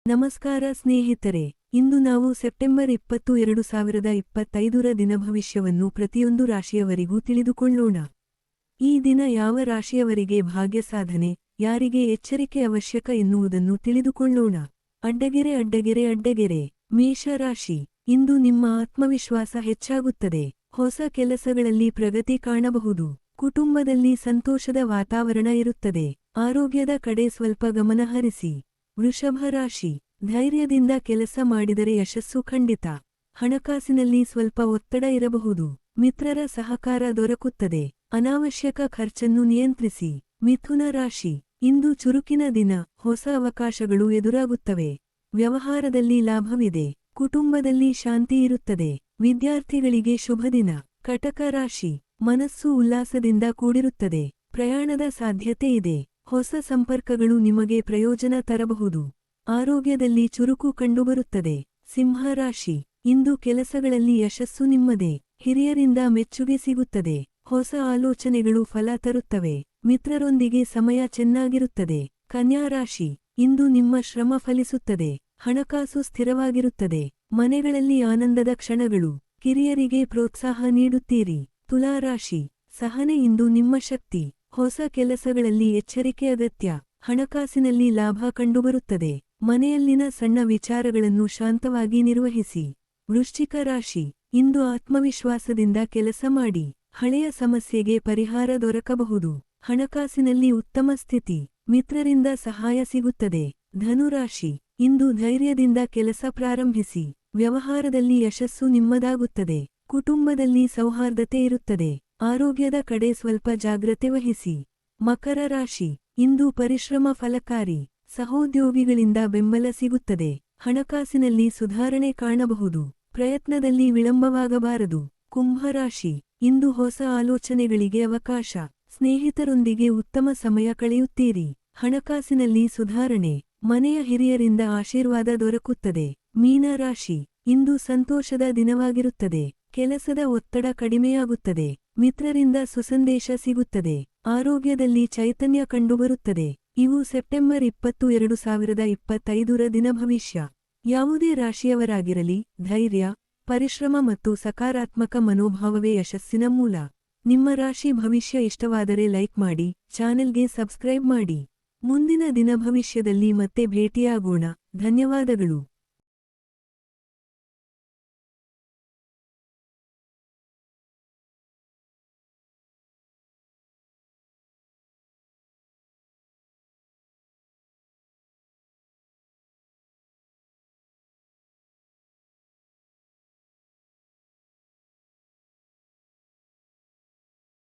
ನಮಸ್ಕಾರ ಸ್ನೇಹಿತರೆ, ಇಂದು ನಾವು ಸೆಪ್ಟೆಂಬರ್ 20, 2025ರ ದಿನಭವಿಷ್ಯವನ್ನು ಪ್ರತಿಯೊಂದು ರಾಶಿಯವರಿಗೂ ತಿಳಿದುಕೊಳ್ಳೋಣ. ಈ ದಿನ ಯಾವ ರಾಶಿಯವರಿಗೆ ಭಾಗ್ಯ ಸಾಧನೆ, ಯಾರಿಗೆ ಎಚ್ಚರಿಕೆ ಅವಶ್ಯಕ ಎನ್ನುವುದನ್ನು ತಿಳಿದುಕೊಳ್ಳೋಣ. ಅಡ್ಡಗೆರೆ. ಮೇಷ ರಾಶಿ. ಇಂದು ನಿಮ್ಮ ಆತ್ಮವಿಶ್ವಾಸ ಹೆಚ್ಚಾಗುತ್ತದೆ. ಹೊಸ ಕೆಲಸಗಳಲ್ಲಿ ಪ್ರಗತಿ ಕಾಣಬಹುದು. ಕುಟುಂಬದಲ್ಲಿ ಸಂತೋಷದ ವಾತಾವರಣ ಇರುತ್ತದೆ. ಆರೋಗ್ಯದ ಕಡೆ ಸ್ವಲ್ಪ ಗಮನ ಹರಿಸಿ. ವೃಷಭ ರಾಶಿ. ಧೈರ್ಯದಿಂದ ಕೆಲಸ ಮಾಡಿದರೆ ಯಶಸ್ಸು ಖಂಡಿತ. ಹಣಕಾಸಿನಲ್ಲಿ ಸ್ವಲ್ಪ ಒತ್ತಡ ಇರಬಹುದು. ಮಿತ್ರರ ಸಹಕಾರ ದೊರಕುತ್ತದೆ. ಅನಾವಶ್ಯಕ ಖರ್ಚನ್ನು ನಿಯಂತ್ರಿಸಿ. ಮಿಥುನ ರಾಶಿ. ಇಂದು ಚುರುಕಿನ ದಿನ, ಹೊಸ ಅವಕಾಶಗಳು ಎದುರಾಗುತ್ತವೆ. ವ್ಯವಹಾರದಲ್ಲಿ ಲಾಭವಿದೆ. ಕುಟುಂಬದಲ್ಲಿ ಶಾಂತಿ ಇರುತ್ತದೆ. ವಿದ್ಯಾರ್ಥಿಗಳಿಗೆ ಶುಭ ದಿನ. ಕಟಕ ರಾಶಿ. ಮನಸ್ಸು ಉಲ್ಲಾಸದಿಂದ ಕೂಡಿರುತ್ತದೆ. ಪ್ರಯಾಣದ ಸಾಧ್ಯತೆ ಇದೆ. ಹೊಸ ಸಂಪರ್ಕಗಳು ನಿಮಗೆ ಪ್ರಯೋಜನ ತರಬಹುದು. ಆರೋಗ್ಯದಲ್ಲಿ ಚುರುಕು ಕಂಡುಬರುತ್ತದೆ. ಸಿಂಹ ರಾಶಿ. ಇಂದು ಕೆಲಸಗಳಲ್ಲಿ ಯಶಸ್ಸು ನಿಮ್ಮದೇ. ಹಿರಿಯರಿಂದ ಮೆಚ್ಚುಗೆ ಸಿಗುತ್ತದೆ. ಹೊಸ ಆಲೋಚನೆಗಳು ಫಲ ತರುತ್ತವೆ. ಮಿತ್ರರೊಂದಿಗೆ ಸಮಯ ಚೆನ್ನಾಗಿರುತ್ತದೆ. ಕನ್ಯಾ ರಾಶಿ. ಇಂದು ನಿಮ್ಮ ಶ್ರಮ ಫಲಿಸುತ್ತದೆ. ಹಣಕಾಸು ಸ್ಥಿರವಾಗಿರುತ್ತದೆ. ಮನೆಗಳಲ್ಲಿ ಆನಂದದ ಕ್ಷಣಗಳು. ಕಿರಿಯರಿಗೆ ಪ್ರೋತ್ಸಾಹ ನೀಡುತ್ತೀರಿ. ತುಲಾ ರಾಶಿ. ಸಹನೆ ಇಂದು ನಿಮ್ಮ ಶಕ್ತಿ. ಹೊಸ ಕೆಲಸಗಳಲ್ಲಿ ಎಚ್ಚರಿಕೆ ಅಗತ್ಯ. ಹಣಕಾಸಿನಲ್ಲಿ ಲಾಭ ಕಂಡುಬರುತ್ತದೆ. ಮನೆಯಲ್ಲಿನ ಸಣ್ಣ ವಿಚಾರಗಳನ್ನು ಶಾಂತವಾಗಿ ನಿರ್ವಹಿಸಿ. ವೃಶ್ಚಿಕ ರಾಶಿ. ಇಂದು ಆತ್ಮವಿಶ್ವಾಸದಿಂದ ಕೆಲಸ ಮಾಡಿ. ಹಳೆಯ ಸಮಸ್ಯೆಗೆ ಪರಿಹಾರ ದೊರಕಬಹುದು. ಹಣಕಾಸಿನಲ್ಲಿ ಉತ್ತಮ ಸ್ಥಿತಿ. ಮಿತ್ರರಿಂದ ಸಹಾಯ ಸಿಗುತ್ತದೆ. ಧನುರಾಶಿ. ಇಂದು ಧೈರ್ಯದಿಂದ ಕೆಲಸ ಪ್ರಾರಂಭಿಸಿ. ವ್ಯವಹಾರದಲ್ಲಿ ಯಶಸ್ಸು ನಿಮ್ಮದಾಗುತ್ತದೆ. ಕುಟುಂಬದಲ್ಲಿ ಸೌಹಾರ್ದತೆ ಇರುತ್ತದೆ. ಆರೋಗ್ಯದ ಕಡೆ ಸ್ವಲ್ಪ ಜಾಗ್ರತೆ ವಹಿಸಿ. ಮಕರ ರಾಶಿ. ಇಂದು ಪರಿಶ್ರಮ ಫಲಕಾರಿ. ಸಹೋದ್ಯೋಗಿಗಳಿಂದ ಬೆಂಬಲ ಸಿಗುತ್ತದೆ. ಹಣಕಾಸಿನಲ್ಲಿ ಸುಧಾರಣೆ ಕಾಣಬಹುದು. ಪ್ರಯತ್ನದಲ್ಲಿ ವಿಳಂಬವಾಗಬಾರದು. ಕುಂಭರಾಶಿ. ಇಂದು ಹೊಸ ಆಲೋಚನೆಗಳಿಗೆ ಅವಕಾಶ. ಸ್ನೇಹಿತರೊಂದಿಗೆ ಉತ್ತಮ ಸಮಯ ಕಳೆಯುತ್ತೀರಿ. ಹಣಕಾಸಿನಲ್ಲಿ ಸುಧಾರಣೆ. ಮನೆಯ ಹಿರಿಯರಿಂದ ಆಶೀರ್ವಾದ ದೊರಕುತ್ತದೆ. ಮೀನರಾಶಿ. ಇಂದು ಸಂತೋಷದ ದಿನವಾಗಿರುತ್ತದೆ. ಕೆಲಸದ ಒತ್ತಡ ಕಡಿಮೆಯಾಗುತ್ತದೆ. ಮಿತ್ರರಿಂದ ಸುಸಂದೇಶ ಸಿಗುತ್ತದೆ. ಆರೋಗ್ಯದಲ್ಲಿ ಚೈತನ್ಯ ಕಂಡುಬರುತ್ತದೆ. ಇವು ಸೆಪ್ಟೆಂಬರ್ 20, 2025ರ ದಿನಭವಿಷ್ಯ. ಯಾವುದೇ ರಾಶಿಯವರಾಗಿರಲಿ, ಧೈರ್ಯ, ಪರಿಶ್ರಮ ಮತ್ತು ಸಕಾರಾತ್ಮಕ ಮನೋಭಾವವೇ ಯಶಸ್ಸಿನ ಮೂಲ. ನಿಮ್ಮ ರಾಶಿ ಭವಿಷ್ಯ ಇಷ್ಟವಾದರೆ ಲೈಕ್ ಮಾಡಿ, ಚಾನೆಲ್ಗೆ ಸಬ್ಸ್ಕ್ರೈಬ್ ಮಾಡಿ. ಮುಂದಿನ ದಿನಭವಿಷ್ಯದಲ್ಲಿ ಮತ್ತೆ ಭೇಟಿಯಾಗೋಣ. ಧನ್ಯವಾದಗಳು.